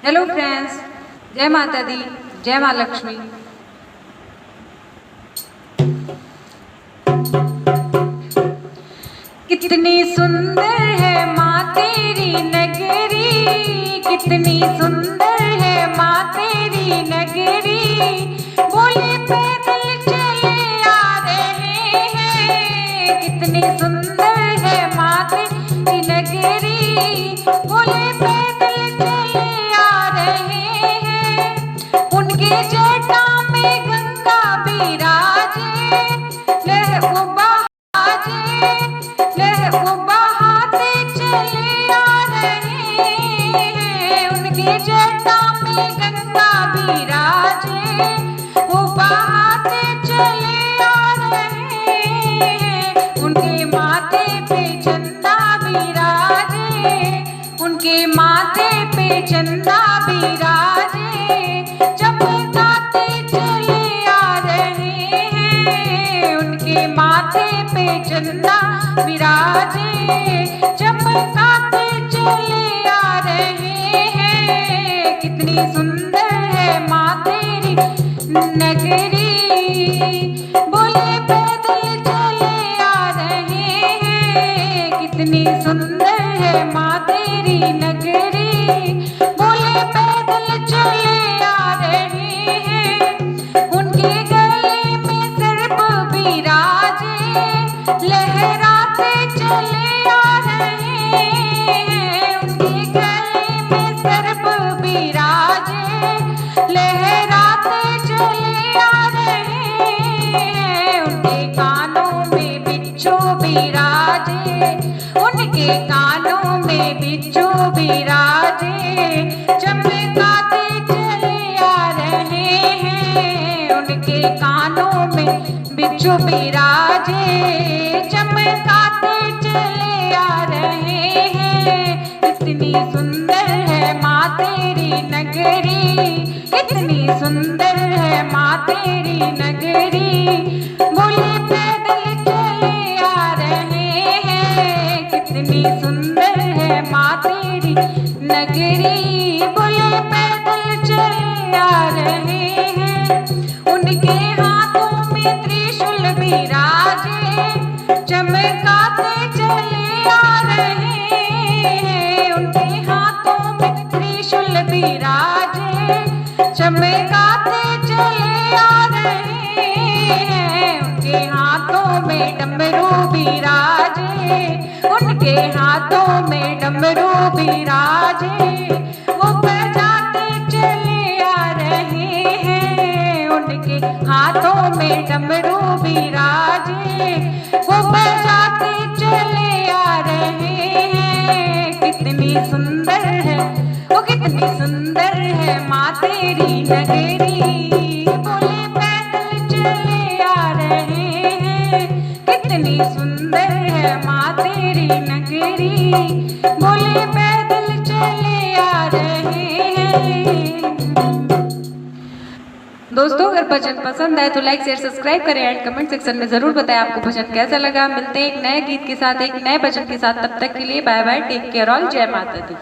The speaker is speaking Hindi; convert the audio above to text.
हेलो फ्रेंड्स, जय माता दी, जय माँ लक्ष्मी। कितनी सुंदर है माँ तेरी नगरी, कितनी सुंदर है माँ तेरी नगरी। बोले पैदल चले आ रहे हैं, कितनी सुंदर है माँ तेरी नगरी। बोले पैदल चले आ रहे हैं, उनके जटा में गंगा बिराजे, लहू बहाजे, लहू बहाते चले आ रहे हैं। उनके जटा में गंगा बिराजे, वो बहाते चले आ रहे हैं। उनके माथे पे चंदा बिराजे, उनके माथे पे चंदा बिराजे, चमकाते चले आ रहे हैं। उनके माथे पे चंदा बिराजे, चमकाते चले आ रहे हैं। कितनी सुंदर है माँ तेरी नगरी। बोले पैदल चले आ रहे हैं, कितनी सुंदर है माँ तेरी नगरी। बोले पैदल चले आ रहे हैं, उनके गले में सर्प बिराजे, लहराते चले आ रहे हैं। उनके गले में सर्प बिराजे, लहराते चले आ रहे हैं। उनके कानों में बिच्छू बिराजे, उनके कानों में बिच्छू बिराजे, चमकाते चले आ रहे हैं। उनके कानों में बिच्छू बिराजे, चमकाते चले आ रहे हैं। कितनी सुंदर है माँ तेरी नगरी, कितनी सुंदर है माँ तेरी नगरी। बोले पैदल चले आ रहे हैं, कितनी सुंदर है माँ तेरी नगरी। बोले पैदल चले आ रहे हैं, उनके हाथों में त्रिशूल बिराजे, चमकाते चले आ रहे हैं। उनके हाथों में त्रिशूल बिराजे, चमकाते चले आ रहे हैं। उनके हाथों में डमरू बिराजे, उनके हाथों में डमरू बिराजे, वो बजाते चले आ रहे हैं। उनके हाथों में डमरू बिराजे, वो बजाते चले आ रहे हैं। कितनी सुंदर है, वो कितनी सुंदर है माँ तेरी नगरी। बोले पैदल चले आ रहे हैं, कितनी सुंदर है माँ तेरी नगरी। बोले पैदल चले आ रहे हैं। दोस्तों, अगर भजन पसंद आए तो लाइक शेयर सब्सक्राइब करें एंड कमेंट सेक्शन में जरूर बताएं आपको भजन कैसा लगा। मिलते हैं एक नए गीत के साथ, एक नए भजन के साथ। तब तक के लिए bye bye, take care all, जय माता दी।